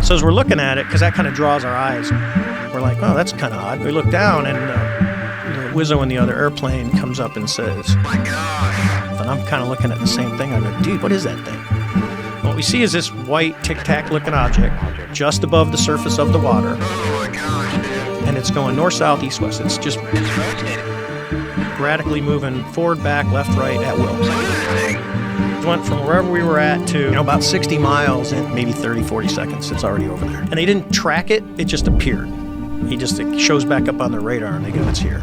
So as we're looking at it, because that kind of draws our eyes, we're like, oh, that's kind of odd. We look down, and the Wizzo in the other airplane comes up and says, "Oh my God." And I'm kind of looking at the same thing. I go, dude, what is that thing? What we see is this white Tic Tac looking object just above the surface of the water. And it's going north, south, east, west. It's just radically moving forward, back, left, right at will. It went from wherever we were at to about 60 miles in maybe 30, 40 seconds. It's already over there. And they didn't track it. It just appeared. It shows back up on the radar, and they go, it's here.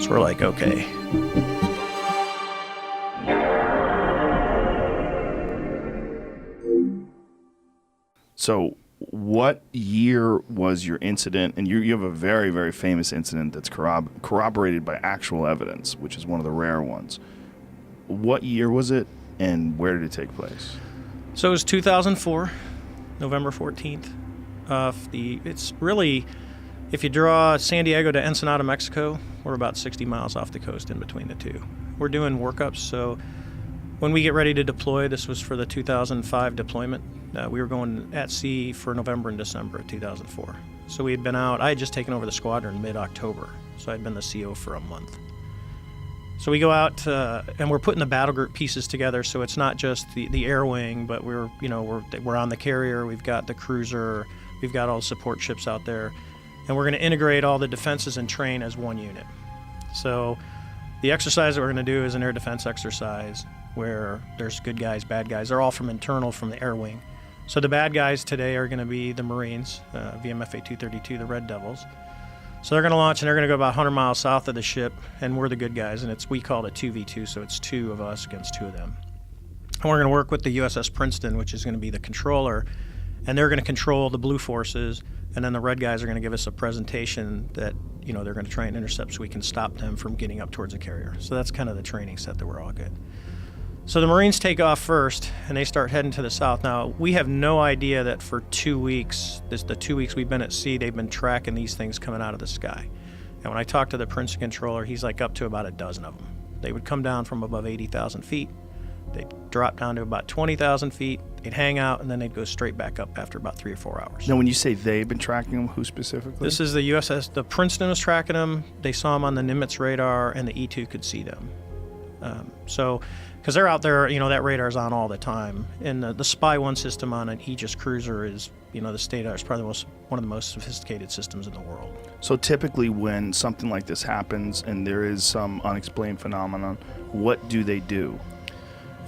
So we're like, okay. So what year was your incident? And you have a very, very famous incident that's corroborated by actual evidence, which is one of the rare ones. What year was it, and where did it take place? So it was 2004, November 14th. It's really, if you draw San Diego to Ensenada, Mexico, we're about 60 miles off the coast in between the two. We're doing workups, so when we get ready to deploy, this was for the 2005 deployment. We were going at sea for November and December of 2004. So we had been out. I had just taken over the squadron mid-October, so I'd been the CO for a month. So we go out and we're putting the battle group pieces together. So it's not just the air wing, but we're on the carrier. We've got the cruiser. We've got all the support ships out there, and we're going to integrate all the defenses and train as one unit. So the exercise that we're going to do is an air defense exercise where there's good guys, bad guys. They're all from the air wing. So the bad guys today are going to be the Marines, VMFA 232, the Red Devils. So they're going to launch, and they're going to go about 100 miles south of the ship, and we're the good guys, and we call it a 2v2, so it's two of us against two of them. And we're going to work with the USS Princeton, which is going to be the controller, and they're going to control the blue forces, and then the red guys are going to give us a presentation that, they're going to try and intercept so we can stop them from getting up towards the carrier. So that's kind of the training set that we're all good. So the Marines take off first, and they start heading to the south. Now, we have no idea that for 2 weeks, the 2 weeks we've been at sea, they've been tracking these things coming out of the sky. And when I talked to the Princeton controller, he's like up to about a dozen of them. They would come down from above 80,000 feet. They'd drop down to about 20,000 feet. They'd hang out, and then they'd go straight back up after about 3 or 4 hours. Now, when you say they've been tracking them, who specifically? This is the USS. The Princeton was tracking them. They saw them on the Nimitz radar, and the E-2 could see them. Because they're out there, that radar's on all the time. And the Spy 1 system on an Aegis cruiser is, the Stadar is probably one of the most sophisticated systems in the world. So typically when something like this happens and there is some unexplained phenomenon, what do they do?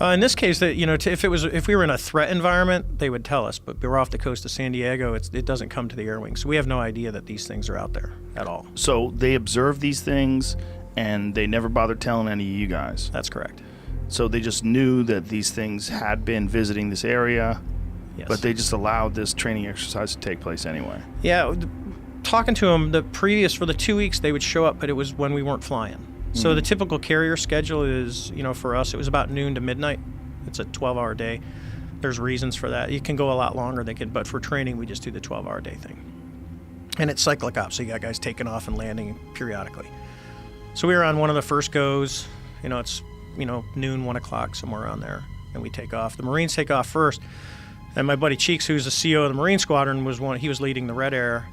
In this case, if we were in a threat environment, they would tell us. But we're off the coast of San Diego. It doesn't come to the air wing, so we have no idea that these things are out there at all. So they observe these things, and they never bothered telling any of you guys. That's correct. So they just knew that these things had been visiting this area, yes, but they just allowed this training exercise to take place anyway. Yeah, talking to them, for the 2 weeks, they would show up, but it was when we weren't flying. So the typical carrier schedule is, for us, it was about noon to midnight. It's a 12-hour day. There's reasons for that. It can go a lot longer, but for training, we just do the 12-hour day thing. And it's cyclic ops, so you got guys taking off and landing periodically. So we were on one of the first goes. It's noon, 1 o'clock, somewhere around there, and we take off. The Marines take off first, and my buddy Cheeks, who's the CO of the Marine Squadron, he was leading the Red Air.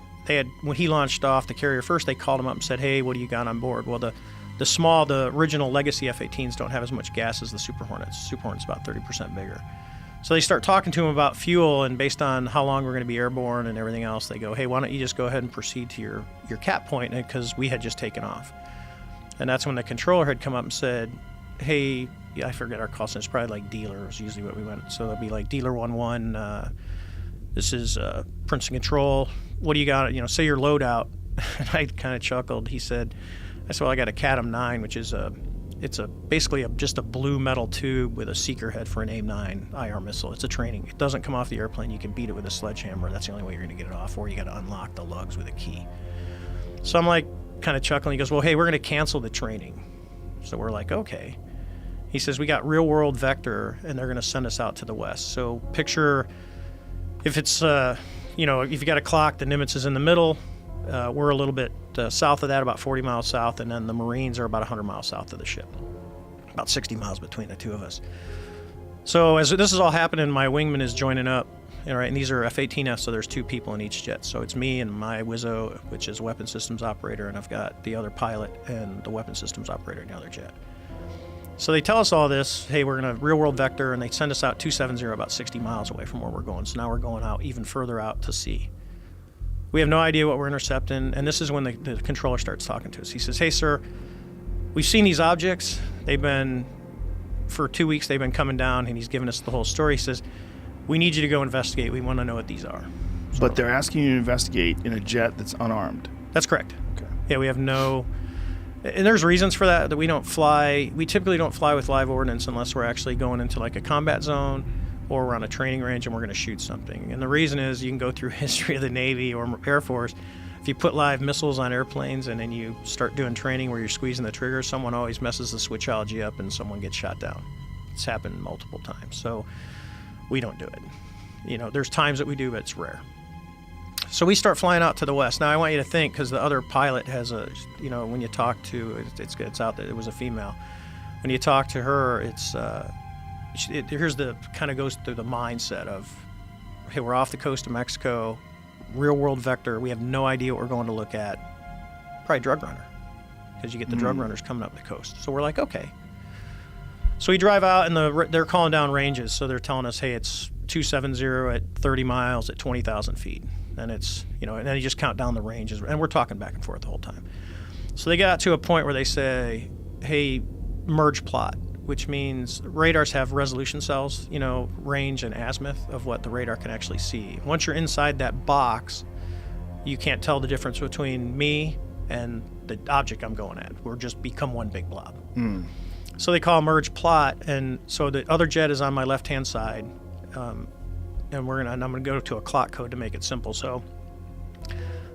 When he launched off the carrier first, they called him up and said, "Hey, what do you got on board?" Well, the original legacy F-18s don't have as much gas as the Super Hornets. Super Hornet's about 30% bigger. So they start talking to him about fuel, and based on how long we're going to be airborne and everything else, they go, "Hey, why don't you just go ahead and proceed to your cap point?" Because we had just taken off. And that's when the controller had come up and said, "Hey," I forget our call sign. It's probably like dealer is usually what we went. So it'd be like dealer 1-1. This is Princeton Control. What do you got? Say your loadout. And I kind of chuckled. I said, "Well, I got a CATM-9, which is basically just a blue metal tube with a seeker head for an AIM-9 IR missile. It's a training. It doesn't come off the airplane. You can beat it with a sledgehammer. That's the only way you're going to get it off, or you got to unlock the lugs with a key." So I'm like kind of chuckling. He goes, "Well, hey, we're going to cancel the training." So we're like, "Okay." He says, "We got real world vector, and they're going to send us out to the west." So picture if it's, if you got a clock, the Nimitz is in the middle. We're a little bit south of that, about 40 miles south, and then the Marines are about 100 miles south of the ship. About 60 miles between the two of us. So as this is all happening, my wingman is joining up right? And these are F-18Fs, so there's 2 people in each jet. So it's me and my Wizzo, which is weapon systems operator, and I've got the other pilot and the weapon systems operator in the other jet. So they tell us all this, hey, we're going to real world vector, and they send us out 270, about 60 miles away from where we're going. So now we're going out even further out to sea. We have no idea what we're intercepting, and this is when the controller starts talking to us. He says, hey, sir, we've seen these objects. For 2 weeks, they've been coming down, and he's giving us the whole story. He says, we need you to go investigate. We want to know what these are. So, but they're asking you to investigate in a jet that's unarmed. That's correct. Okay. Yeah, we have no... And there's reasons for that we don't fly. We typically don't fly with live ordnance unless we're actually going into like a combat zone or we're on a training range and we're going to shoot something. And the reason is you can go through history of the Navy or Air Force. If you put live missiles on airplanes and then you start doing training where you're squeezing the trigger, someone always messes the switchology up and someone gets shot down. It's happened multiple times. So we don't do it. There's times that we do, but it's rare. So we start flying out to the west. Now I want you to think, because the other pilot has when you talk to, it's out there, it was a female. When you talk to her, here's the kind of goes through the mindset of, hey, we're off the coast of Mexico, real world vector. We have no idea what we're going to look at. Probably drug runner, because you get the drug runners coming up the coast. So we're like, okay. So we drive out, and they're calling down ranges. So they're telling us, hey, it's 270 at 30 miles at 20,000 feet. And it's, and then you just count down the ranges, and we're talking back and forth the whole time. So they get out to a point where they say, hey, merge plot, which means radars have resolution cells, range and azimuth of what the radar can actually see. Once you're inside that box, you can't tell the difference between me and the object I'm going at. We're just become one big blob. So they call merge plot, and so the other jet is on my left-hand side. And I'm going to go to a clock code to make it simple. So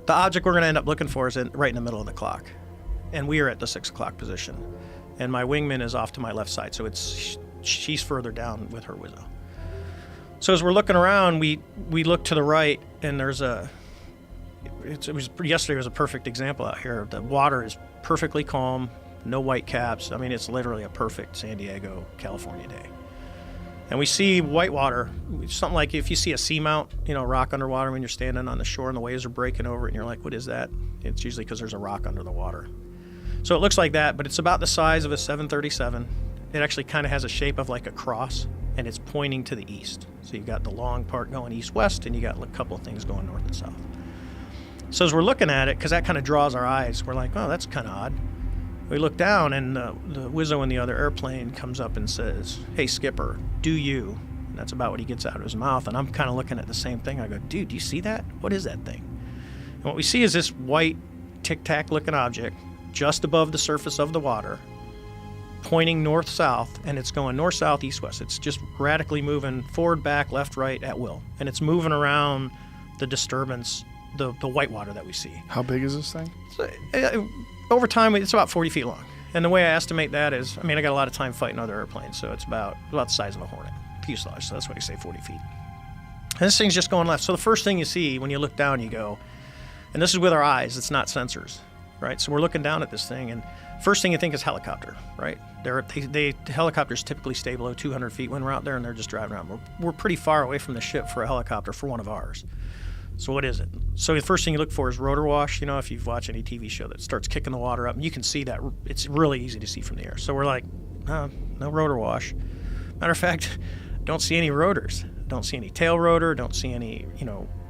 the object we're going to end up looking for is right in the middle of the clock. And we are at the 6 o'clock position. And my wingman is off to my left side. So she's further down with her Wizzo. So as we're looking around, we look to the right, and there's yesterday was a perfect example out here. The water is perfectly calm, no white caps. I mean, it's literally a perfect San Diego, California day. And we see whitewater, something like if you see a seamount, rock underwater when you're standing on the shore and the waves are breaking over it and you're like, what is that? It's usually because there's a rock under the water. So it looks like that, but it's about the size of a 737. It actually kind of has a shape of like a cross, and it's pointing to the east. So you've got the long part going east-west, and you got a couple of things going north and south. So as we're looking at it, because that kind of draws our eyes, we're like, oh, that's kind of odd. We look down, and the Wizzo in the other airplane comes up and says, hey, skipper, do you? And that's about what he gets out of his mouth. And I'm kind of looking at the same thing. I go, dude, do you see that? What is that thing? And what we see is this white Tic Tac looking object just above the surface of the water, pointing north-south, and it's going north-south, east-west. It's just radically moving forward, back, left, right at will. And it's moving around the disturbance, the whitewater that we see. How big is this thing? So, over time, it's about 40 feet long. And the way I estimate that is, I got a lot of time fighting other airplanes, so it's about the size of a Hornet fuselage, so that's why you say 40 feet. And this thing's just going left. So the first thing you see when you look down, you go, and this is with our eyes, it's not sensors, right? So we're looking down at this thing, and first thing you think is helicopter, right? Helicopters typically stay below 200 feet when we're out there, and they're just driving around. We're pretty far away from the ship for a helicopter for one of ours. So what is it? So the first thing you look for is rotor wash. If you've watched any TV show that starts kicking the water up, and you can see that. It's really easy to see from the air. So we're like, no rotor wash. Matter of fact, don't see any rotors. Don't see any tail rotor. Don't see any,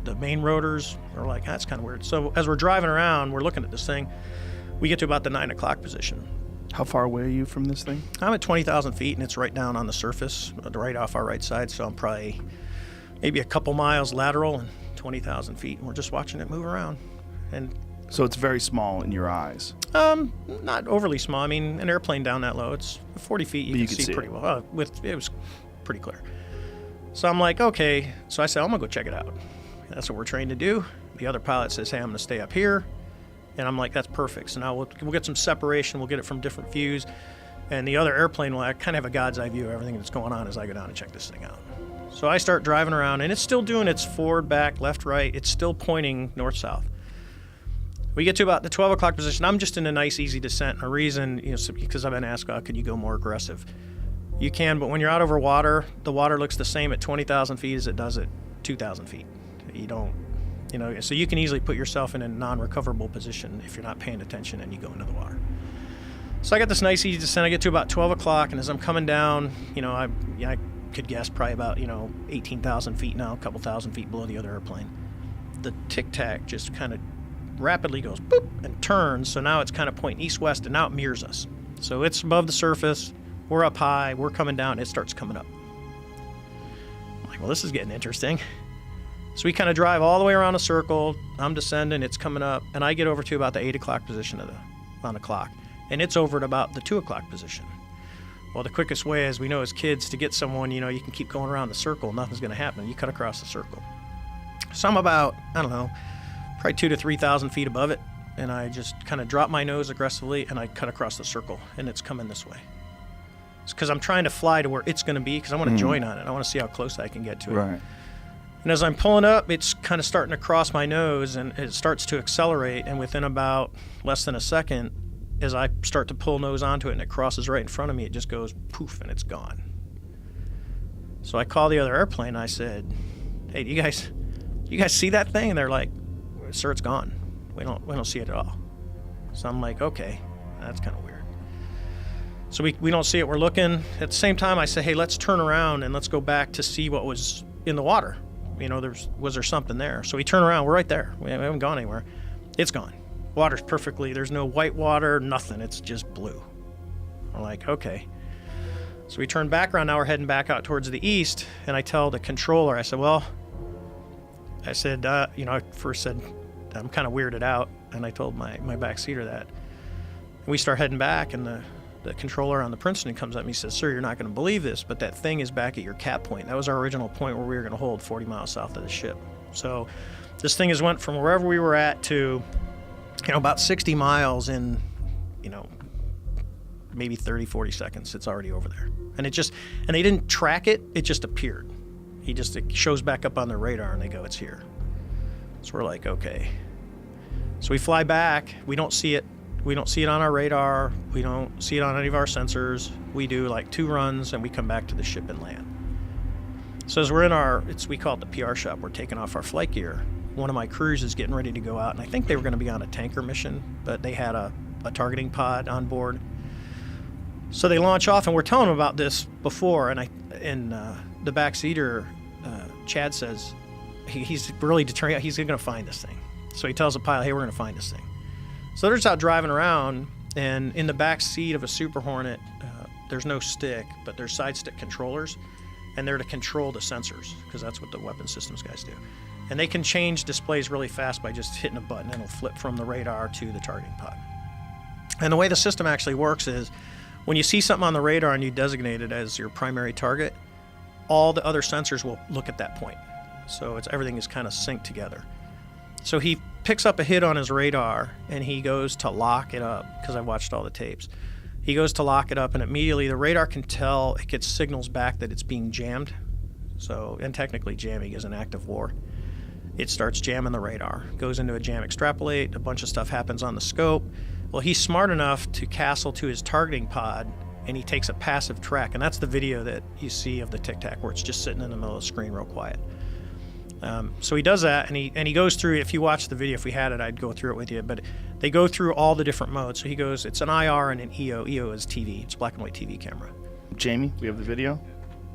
the main rotors. We're like, that's kind of weird. So as we're driving around, we're looking at this thing. We get to about the 9 o'clock position. How far away are you from this thing? I'm at 20,000 feet, and it's right down on the surface, right off our right side. So I'm probably maybe a couple miles lateral and 20,000 feet, and we're just watching it move around. And so it's very small in your eyes. Not overly small. An airplane down that low, it's 40 feet. You can see pretty well. It was pretty clear. So I'm like, okay. So I said, I'm gonna go check it out. That's what we're trained to do. The other pilot says, hey, I'm gonna stay up here, and I'm like, that's perfect. So now we'll get some separation. We'll get it from different views, and the other airplane will kind of have a god's eye view of everything that's going on as I go down and check this thing out. So I start driving around, and it's still doing its forward, back, left, right. It's still pointing north-south. We get to about the 12 o'clock position. I'm just in a nice, easy descent. And a reason, because I've been asked, could you go more aggressive? You can, but when you're out over water, the water looks the same at 20,000 feet as it does at 2,000 feet. You don't, so you can easily put yourself in a non-recoverable position if you're not paying attention and you go into the water. So I got this nice easy descent. I get to about 12 o'clock, and as I'm coming down, I could guess probably about, 18,000 feet now, a couple thousand feet below the other airplane. The Tic Tac just kind of rapidly goes boop and turns, so now it's kind of pointing east-west, and now it mirrors us. So it's above the surface, we're up high, we're coming down, it starts coming up. I'm like, well, this is getting interesting. So we kind of drive all the way around a circle, I'm descending, it's coming up, and I get over to about the 8 o'clock position on the clock, and it's over at about the 2 o'clock position. Well, the quickest way, as we know as kids, to get someone, you can keep going around the circle, nothing's going to happen. You cut across the circle. So I'm about, I don't know, probably 2,000 to 3,000 feet above it, and I just kind of drop my nose aggressively, and I cut across the circle, and it's coming this way. It's because I'm trying to fly to where it's going to be, because I want to join on it. I want to see how close I can get to it. Right. And as I'm pulling up, it's kind of starting to cross my nose, and it starts to accelerate, and within about less than a second, as I start to pull nose onto it and it crosses right in front of me, it just goes poof and it's gone. So I call the other airplane and I said, hey, do you guys see that thing? And they're like, sir, it's gone. We don't see it at all. So I'm like, okay, that's kind of weird. So we don't see it, we're looking. At the same time I say, hey, let's turn around and let's go back to see what was in the water. Was there something there? So we turn around, we're right there. We haven't gone anywhere. It's gone. Water's perfectly, there's no white water, nothing, it's just blue. I'm like, okay. So we turn back around, now we're heading back out towards the east, and I tell the controller, I said, I first said, I'm kind of weirded out, and I told my backseater that. And we start heading back, and the controller on the Princeton comes up and he says, sir, you're not going to believe this, but that thing is back at your cap point. That was our original point where we were going to hold 40 miles south of the ship. So this thing has went from wherever we were at to about 60 miles in, maybe 30, 40 seconds. It's already over there. And they didn't track it. It just appeared. It shows back up on the radar and they go, it's here. So we're like, okay. So we fly back. We don't see it. We don't see it on our radar. We don't see it on any of our sensors. We do like 2 runs and we come back to the ship and land. So as we're in we call it the PR shop. We're taking off our flight gear. One of my crews is getting ready to go out, and I think they were going to be on a tanker mission, but they had a targeting pod on board. So they launch off, and we're telling them about this before, and the backseater, Chad, says he's really determined he's going to find this thing. So he tells the pilot, hey, we're going to find this thing. So they're just out driving around, and in the back seat of a Super Hornet, there's no stick, but there's side stick controllers, and they're to control the sensors, because that's what the weapon systems guys do. And they can change displays really fast by just hitting a button, and it'll flip from the radar to the targeting pod. And the way the system actually works is when you see something on the radar and you designate it as your primary target, all the other sensors will look at that point. So everything is kind of synced together. So he picks up a hit on his radar and he goes to lock it up, because I watched all the tapes. He goes to lock it up, and immediately the radar can tell, it gets signals back that it's being jammed. And technically jamming is an act of war. It starts jamming the radar, goes into a jam extrapolate, a bunch of stuff happens on the scope. Well, he's smart enough to castle to his targeting pod, and he takes a passive track, and that's the video that you see of the Tic Tac, where it's just sitting in the middle of the screen real quiet. So he does that, and he goes through, if you watch the video, if we had it, I'd go through it with you, but they go through all the different modes. So he goes, it's an IR and an EO. EO is TV, it's black and white TV camera. Jamie, we have the video?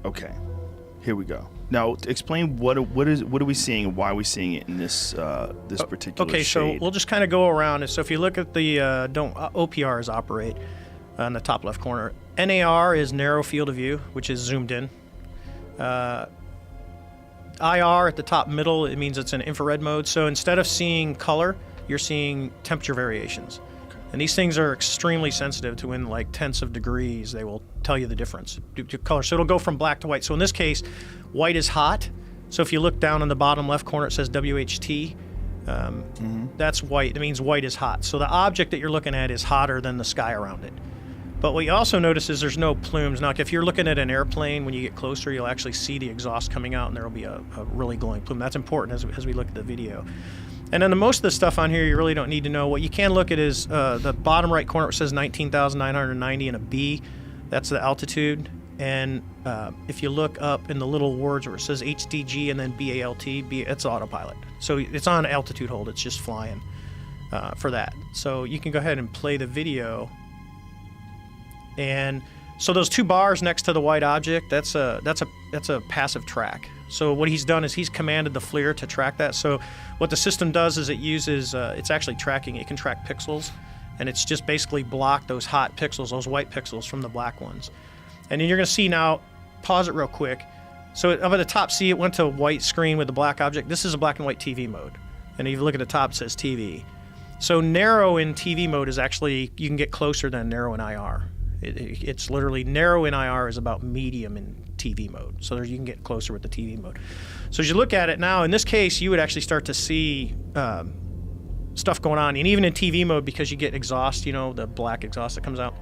Okay, here we go. Now, explain what are we seeing and why are we seeing it in this particular Okay, shade? So we'll just kind of go around. So if you look at the OPR is operate in the top left corner. NAR is narrow field of view, which is zoomed in. IR at the top middle, it means it's in infrared mode. So instead of seeing color, you're seeing temperature variations. And these things are extremely sensitive to when like tenths of degrees, they will tell you the difference due to color. So it'll go from black to white. So in this case, white is hot. So if you look down in the bottom left corner, it says WHT. That's white. It means white is hot. So the object that you're looking at is hotter than the sky around it. But what you also notice is there's no plumes. Now, if you're looking at an airplane, when you get closer, you'll actually see the exhaust coming out, and there will be a really glowing plume. That's important as we look at the video. And then most of the stuff on here you really don't need to know. What you can look at is the bottom right corner, it says 19,990 and a B. That's the altitude. And if you look up in the little words where it says HDG and then BALT, it's autopilot. So it's on altitude hold. It's just flying for that. So you can go ahead and play the video. And so those 2 bars next to the white object, that's a passive track. So what he's done is he's commanded the FLIR to track that. So what the system does is it uses, it's actually tracking, it can track pixels, and it's just basically block those hot pixels, those white pixels from the black ones. And then you're going to see now, pause it real quick. So up at the top, see it went to a white screen with the black object. This is a black and white TV mode. And if you look at the top, it says TV. So narrow in TV mode is actually, you can get closer than narrow in IR. It's literally, narrow in IR is about medium in TV mode. So you can get closer with the TV mode. So as you look at it now, in this case, you would actually start to see stuff going on. And even in TV mode, because you get exhaust, the black exhaust that comes out,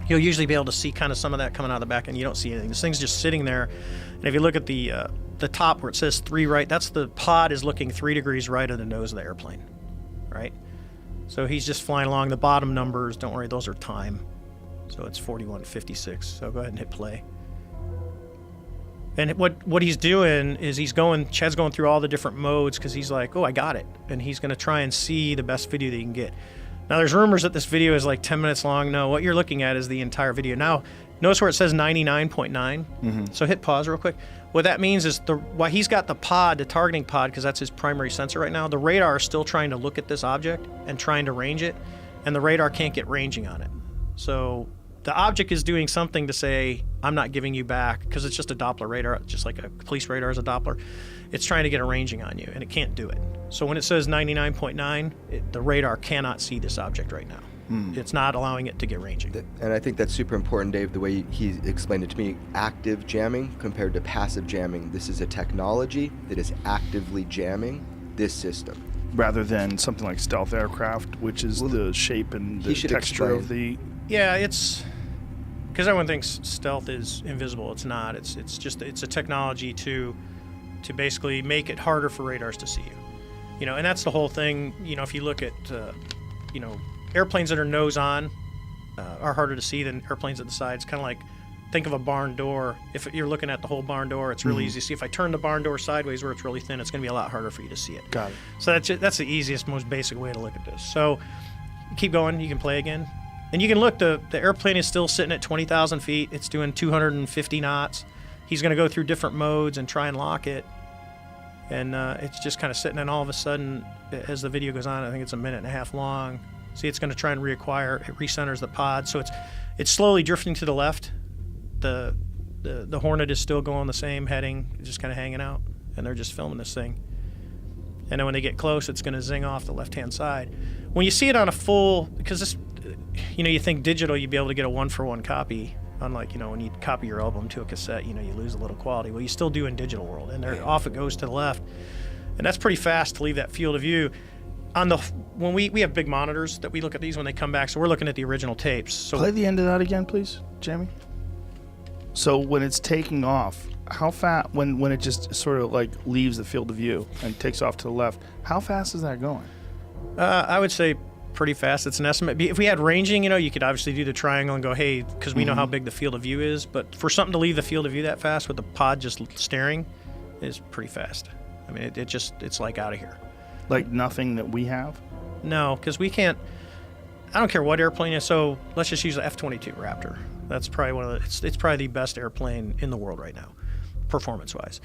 you'll usually be able to see kind of some of that coming out of the back end. You don't see anything. This thing's just sitting there. And if you look at the top where it says 3 right, that's the pod is looking 3 degrees right of the nose of the airplane, right? So he's just flying along. The bottom numbers, don't worry, those are time. So it's 41:56. So go ahead and hit play. And what he's doing is Chad's going through all the different modes because he's like, oh, I got it. And he's going to try and see the best video that he can get. Now, there's rumors that this video is like 10 minutes long. No, what you're looking at is the entire video. Now, notice where it says 99.9. Mm-hmm. So hit pause real quick. What that means is while he's got the targeting pod, because that's his primary sensor right now, the radar is still trying to look at this object and trying to range it, and the radar can't get ranging on it. So the object is doing something to say, I'm not giving you back, because it's just a Doppler radar, just like a police radar is a Doppler. It's trying to get a ranging on you, and it can't do it. So when it says 99.9, the radar cannot see this object right now. It's not allowing it to get ranging. And I think that's super important, Dave, the way he explained it to me. Active jamming compared to passive jamming. This is a technology that is actively jamming this system. Rather than something like stealth aircraft, which is the shape and the texture of the... Yeah, it's... Because everyone thinks stealth is invisible. It's not. It's a technology to basically make it harder for radars to see you. And that's the whole thing. If you look at, airplanes that are nose on are harder to see than airplanes at the sides. Kind of like, think of a barn door. If you're looking at the whole barn door, it's really easy to see. If I turn the barn door sideways where it's really thin, it's going to be a lot harder for you to see it. Got it. So that's the easiest, most basic way to look at this. So keep going. You can play again. And you can look, the airplane is still sitting at 20,000 feet. It's doing 250 knots. He's going to go through different modes and try and lock it. And it's just kind of sitting, and all of a sudden, as the video goes on, I think it's 1.5 minutes long. See, it's going to try and reacquire. It recenters the pod, so it's slowly drifting to the left. The Hornet is still going the same heading, just kind of hanging out, and they're just filming this thing. And then when they get close, it's going to zing off the left-hand side. When you see it on a full, because this, you think digital, you'd be able to get a 1-for-1 copy. Unlike, when you copy your album to a cassette, you lose a little quality. Well, you still do in digital world, and off it goes to the left. And that's pretty fast to leave that field of view. When we have big monitors that we look at these when they come back, so we're looking at the original tapes. So play the end of that again, please, Jamie. So when it's taking off, how fast, when it just sort of like leaves the field of view and takes off to the left, how fast is that going? I would say pretty fast. It's an estimate. If we had ranging, you could obviously do the triangle and go, hey, because we know how big the field of view is. But for something to leave the field of view that fast with the pod just staring is pretty fast. I mean, it's like out of here. Like nothing that we have? No, because we can't. I don't care what airplane it is. So let's just use the F-22 Raptor. That's probably it's probably the best airplane in the world right now, performance-wise.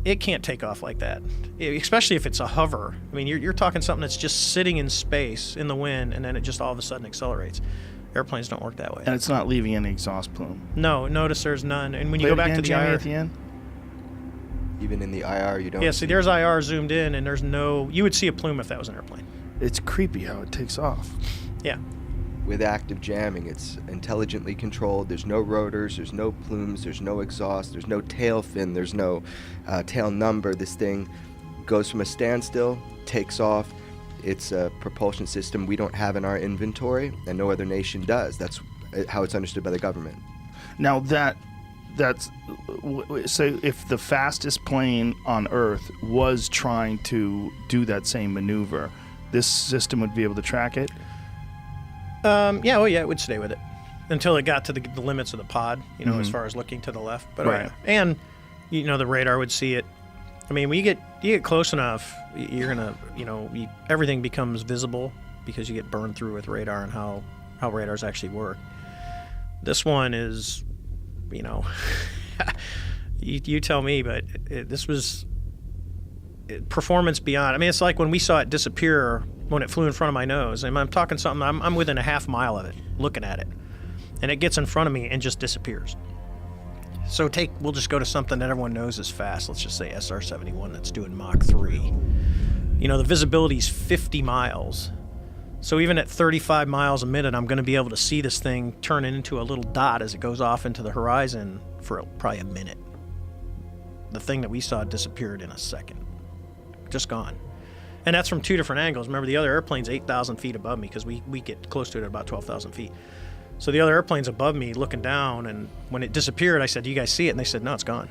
It can't take off like that, especially if it's a hover. I mean, you're talking something that's just sitting in space in the wind, and then it just all of a sudden accelerates. Airplanes don't work that way. And it's not leaving any exhaust plume. No, notice there's none. And when you go back to the IR at the end, even in the IR, you don't. Yeah, see, there's IR zoomed in, and there's no. You would see a plume if that was an airplane. It's creepy how it takes off. Yeah. With active jamming, it's intelligently controlled. There's no rotors, there's no plumes, there's no exhaust, there's no tail fin, there's no tail number. This thing goes from a standstill, takes off. It's a propulsion system we don't have in our inventory, and no other nation does. That's how it's understood by the government. Now that's so if the fastest plane on Earth was trying to do that same maneuver, this system would be able to track it? Yeah, it would stay with it. until it got to the limits of the pod, you know, as far as looking to the left. But Right. and you know, the radar would see it. I mean, when you get close enough, you're gonna, you know, everything becomes visible because you get burned through with radar and how radars actually work. This one is, you know, you tell me, but this was performance beyond. I mean, it's like when we saw it disappear when it flew in front of my nose. And I'm talking something. I'm within a half mile of it, looking at it, and it gets in front of me and just disappears. So we'll just go to something that everyone knows is fast. Let's just say SR-71 that's doing Mach 3. You know, the visibility is 50 miles. So even at 35 miles a minute, I'm going to be able to see this thing turn into a little dot as it goes off into the horizon for probably a minute. The thing that we saw disappeared in a second. Just gone. And that's from two different angles. Remember, the other airplane's 8,000 feet above me because we get close to it at about 12,000 feet. So the other airplane's above me looking down, and when it disappeared, I said, "Do you guys see it?" And they said, "No, it's gone."